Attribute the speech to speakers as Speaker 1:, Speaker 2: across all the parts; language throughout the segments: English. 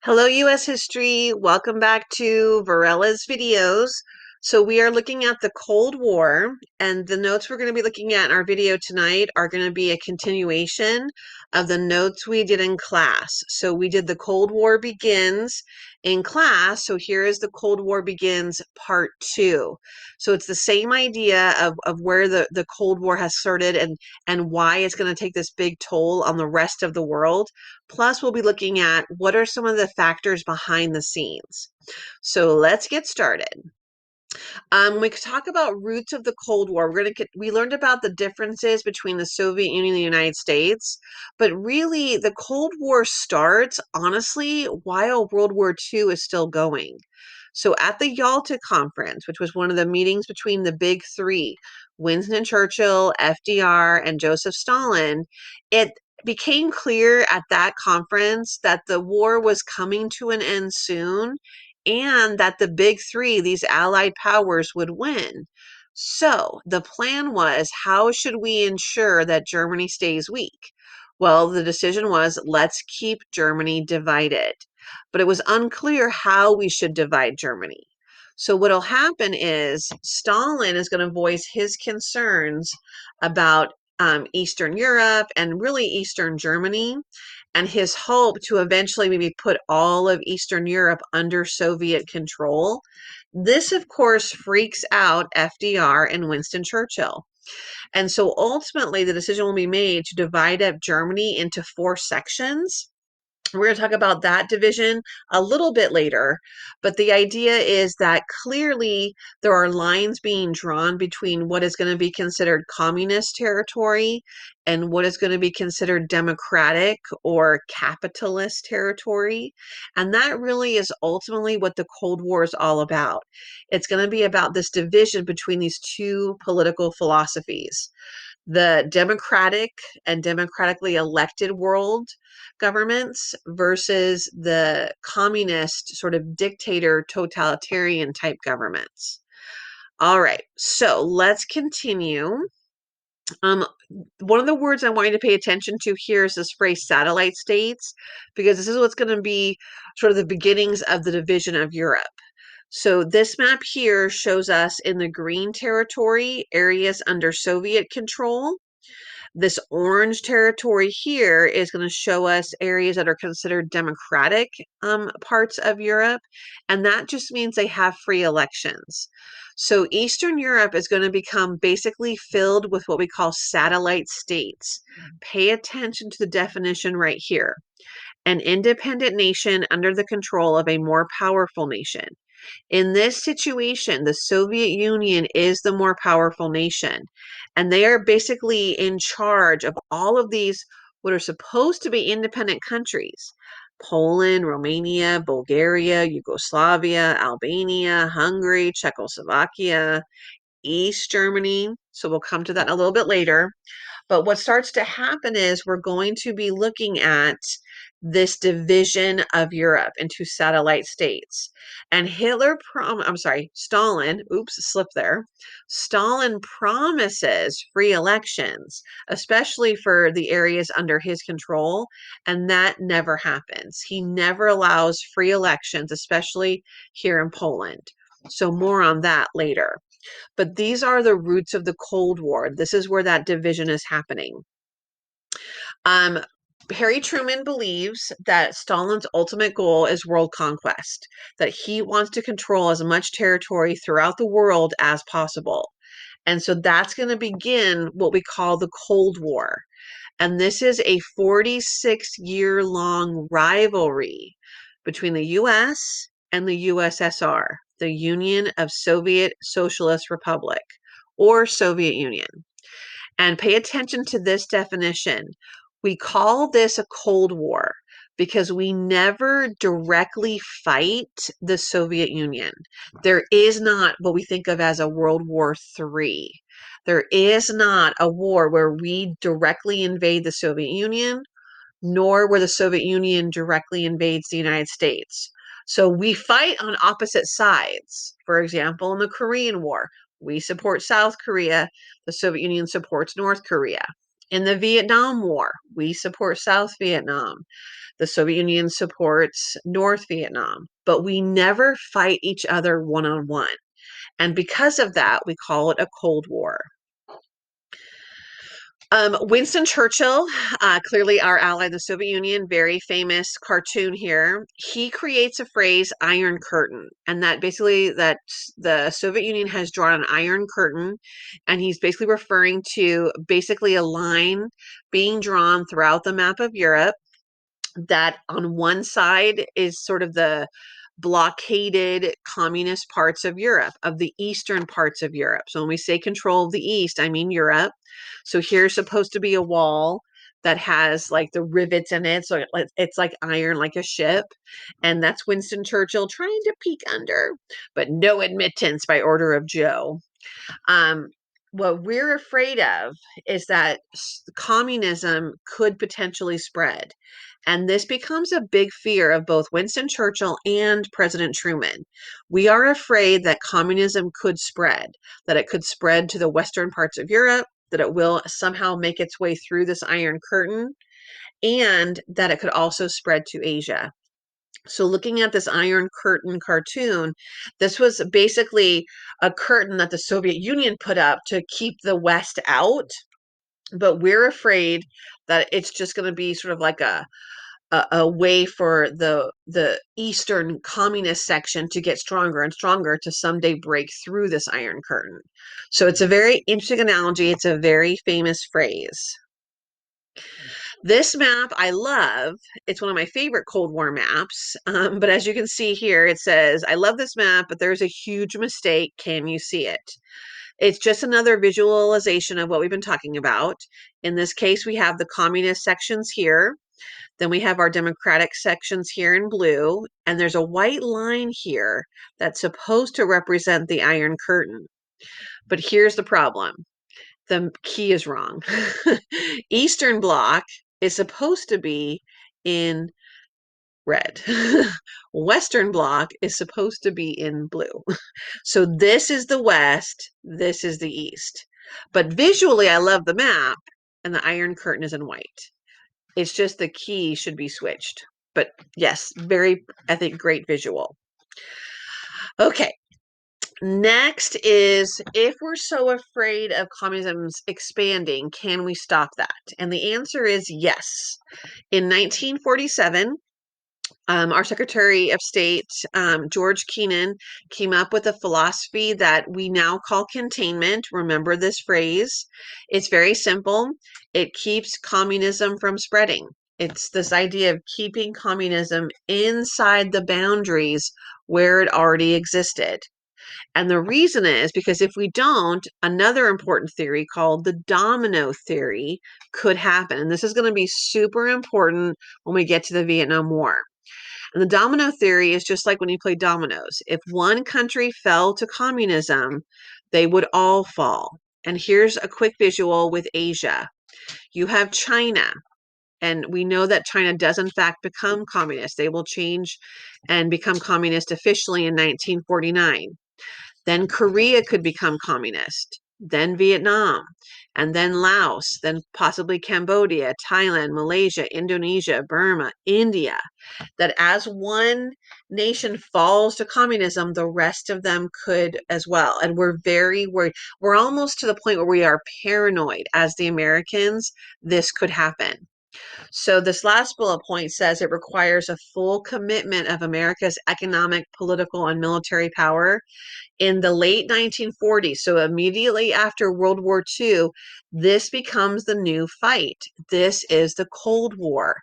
Speaker 1: Hello, U.S. History. Welcome back to Varella's videos. So we are looking at the Cold War, and the notes we're going to be looking at in our video tonight are going to be a continuation of the notes we did in class. So we did the Cold War Begins in class. So here is the Cold War Begins Part 2. So it's the same idea of where the Cold War has started and why it's going to take this big toll on the rest of the world. Plus, we'll be looking at what are some of the factors behind the scenes. So let's get started. We could talk about roots of the Cold War. We learned about the differences between the Soviet Union and the United States, but really the Cold War starts, honestly, while World War II is still going. So at the Yalta Conference, which was one of the meetings between the big three, Winston Churchill, FDR, and Joseph Stalin, it became clear at that conference that the war was coming to an end soon and that the big three, these allied powers, would win. So the plan was, how should we ensure that Germany stays weak? Well, the decision was, let's keep Germany divided. But it was unclear how we should divide Germany. So what'll happen is Stalin is going to voice his concerns about Eastern Europe and really Eastern Germany, and his hope to eventually maybe put all of Eastern Europe under Soviet control. This, of course, freaks out FDR and Winston Churchill. And so ultimately, the decision will be made to divide up Germany into four sections. We're going to talk about that division a little bit later, but the idea is that clearly there are lines being drawn between what is going to be considered communist territory and what is going to be considered democratic or capitalist territory. And that really is ultimately what the Cold War is all about. It's going to be about this division between these two political philosophies: the democratic and democratically elected world governments versus the communist sort of dictator totalitarian type governments. All right, so let's continue. Um, One of the words I want you to pay attention to here is this phrase satellite states, because this is what's going to be sort of the beginnings of the division of Europe. So this map here shows us in the green territory areas under Soviet control. This orange territory here is going to show us areas that are considered democratic parts of Europe, and that just means they have free elections. So Eastern Europe is going to become basically filled with what we call satellite states. Pay attention to the definition right here: an independent nation under the control of a more powerful nation. In this situation, the Soviet Union is the more powerful nation, and they are basically in charge of all of these, what are supposed to be independent countries: Poland, Romania, Bulgaria, Yugoslavia, Albania, Hungary, Czechoslovakia, East Germany. So we'll come to that a little bit later. But what starts to happen is we're going to be looking at this division of Europe into satellite states. And Stalin, oops, slip there. Stalin promises free elections, especially for the areas under his control, and that never happens. He never allows free elections, especially here in Poland. So more on that later. But these are the roots of the Cold War. This is where that division is happening. Um, Harry Truman believes that Stalin's ultimate goal is world conquest, that he wants to control as much territory throughout the world as possible. And so that's going to begin what we call the Cold War. And this is a 46-year-long rivalry between the US and the USSR, the Union of Soviet Socialist Republic, or Soviet Union. And pay attention to this definition. We call this a Cold War because we never directly fight the Soviet Union. There is not what we think of as a World War III. There is not a war where we directly invade the Soviet Union, nor where the Soviet Union directly invades the United States. So we fight on opposite sides. For example, in the Korean War, we support South Korea, the Soviet Union supports North Korea. In the Vietnam War, we support South Vietnam. The Soviet Union supports North Vietnam, but we never fight each other one-on-one. And because of that, we call it a Cold War. Winston Churchill, clearly our ally in the Soviet Union, very famous cartoon here. He creates a phrase, Iron Curtain, and that basically that the Soviet Union has drawn an iron curtain, and he's basically referring to basically a line being drawn throughout the map of Europe that on one side is sort of the blockaded communist parts of Europe, of the eastern parts of Europe. So when we say control of the East, I mean Europe. So here's supposed to be a wall that has like the rivets in it. So it's like iron, like a ship. And that's Winston Churchill trying to peek under, but no admittance by order of Joe. Um, what we're afraid of is that communism could potentially spread. And this becomes a big fear of both Winston Churchill and President Truman. We are afraid that communism could spread, that it could spread to the western parts of Europe, that it will somehow make its way through this Iron Curtain, and that it could also spread to Asia. So looking at this Iron Curtain cartoon, this was basically a curtain that the Soviet Union put up to keep the West out. But we're afraid that it's just going to be sort of like a way for the Eastern communist section to get stronger and stronger to someday break through this Iron Curtain. So it's a very interesting analogy. It's a very famous phrase. This map I love. It's one of my favorite Cold War maps. But as you can see here, it says, I love this map, but there's a huge mistake. Can you see it? It's just another visualization of what we've been talking about. In this case, we have the communist sections here. Then we have our democratic sections here in blue. And there's a white line here that's supposed to represent the Iron Curtain. But here's the problem. The key is wrong. Eastern Bloc is supposed to be in red. Western Bloc is supposed to be in blue. So this is the West, this is the East. But visually, I love the map, and the Iron Curtain is in white. It's just the key should be switched. But yes, very, I think, great visual. Okay, next is, if we're so afraid of communism's expanding, can we stop that? And the answer is yes. In 1947, our Secretary of State, George Kennan, came up with a philosophy that we now call containment. Remember this phrase. It's very simple. It keeps communism from spreading. It's this idea of keeping communism inside the boundaries where it already existed. And the reason is because if we don't, another important theory called the domino theory could happen. And this is going to be super important when we get to the Vietnam War. And the domino theory is just like when you play dominoes. If one country fell to communism, they would all fall. And here's a quick visual with Asia. You have China, and we know that China does in fact become communist. They will change and become communist officially in 1949. Then Korea could become communist, then Vietnam, and then Laos, then possibly Cambodia, Thailand, Malaysia, Indonesia, Burma, India. That as one nation falls to communism, the rest of them could as well. And we're very worried. We're almost to the point where we are paranoid as the Americans, this could happen. So this last bullet point says it requires a full commitment of America's economic, political, and military power. In the late 1940s, so immediately after World War II, this becomes the new fight. This is the Cold War.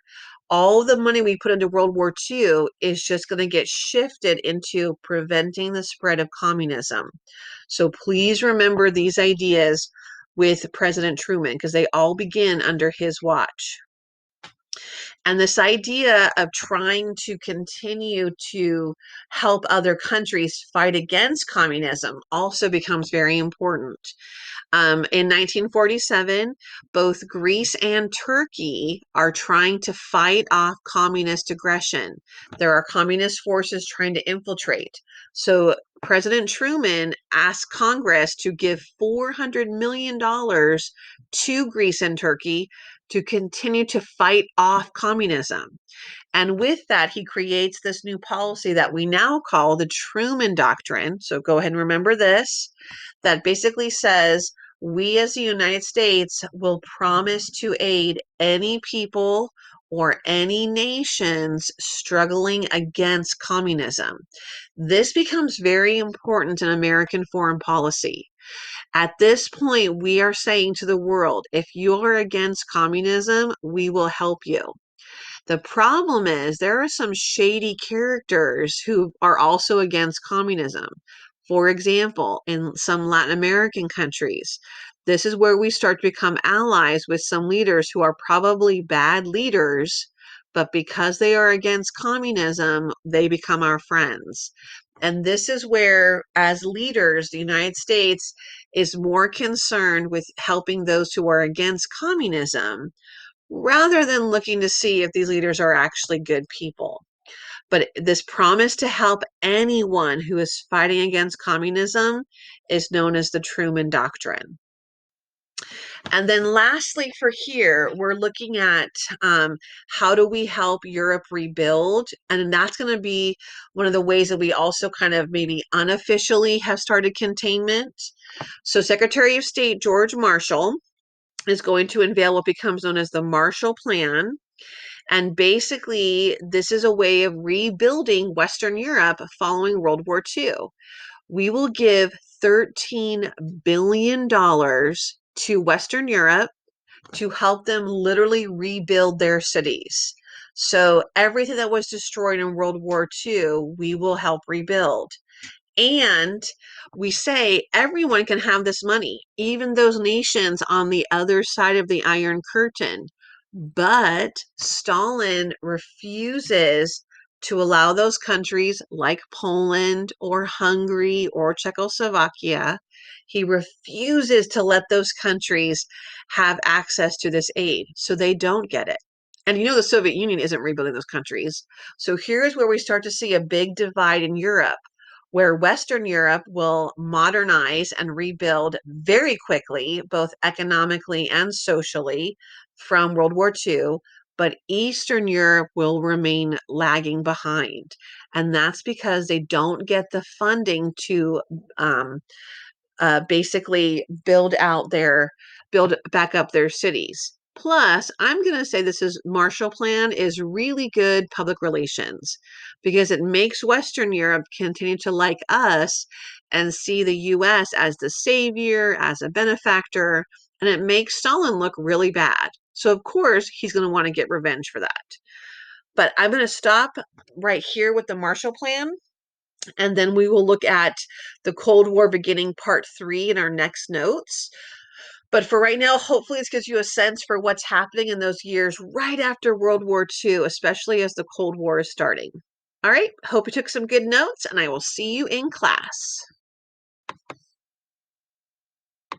Speaker 1: All the money we put into World War II is just going to get shifted into preventing the spread of communism. So please remember these ideas with President Truman, because they all begin under his watch. And this idea of trying to continue to help other countries fight against communism also becomes very important. In 1947, both Greece and Turkey are trying to fight off communist aggression. There are communist forces trying to infiltrate. So President Truman asked Congress to give $400 million to Greece and Turkey to continue to fight off communism. And with that, he creates this new policy that we now call the Truman Doctrine. So go ahead and remember this, that basically says we as the United States will promise to aid any people or any nations struggling against communism. This becomes very important in American foreign policy. At this point, we are saying to the world, if you're against communism, we will help you. The problem is there are some shady characters who are also against communism. For example, in some Latin American countries, this is where we start to become allies with some leaders who are probably bad leaders, but because they are against communism, they become our friends. And this is where, as leaders, the United States is more concerned with helping those who are against communism rather than looking to see if these leaders are actually good people. But this promise to help anyone who is fighting against communism is known as the Truman Doctrine. And then lastly, for here, we're looking at how do we help Europe rebuild? And that's going to be one of the ways that we also kind of maybe unofficially have started containment. So Secretary of State George Marshall is going to unveil what becomes known as the Marshall Plan. And basically, this is a way of rebuilding Western Europe following World War II. We will give $13 billion to Western Europe to help them literally rebuild their cities. So everything that was destroyed in World War II, we will help rebuild. And we say everyone can have this money, even those nations on the other side of the Iron Curtain. But Stalin refuses to allow those countries like Poland or Hungary or Czechoslovakia. He refuses to let those countries have access to this aid, so they don't get it. And you know, the Soviet Union isn't rebuilding those countries. So here's where we start to see a big divide in Europe, where Western Europe will modernize and rebuild very quickly, both economically and socially, from World War II, but Eastern Europe will remain lagging behind. And that's because they don't get the funding to basically build back up their cities. Plus, I'm going to say this is Marshall Plan is really good public relations because it makes Western Europe continue to like us and see the US as the savior, as a benefactor, and it makes Stalin look really bad. So, of course, he's going to want to get revenge for that. But I'm going to stop right here with the Marshall Plan, and then we will look at the Cold War beginning part 3 in our next notes. But for right now, hopefully this gives you a sense for what's happening in those years right after World War II, especially as the Cold War is starting. All right, hope you took some good notes, and I will see you in class.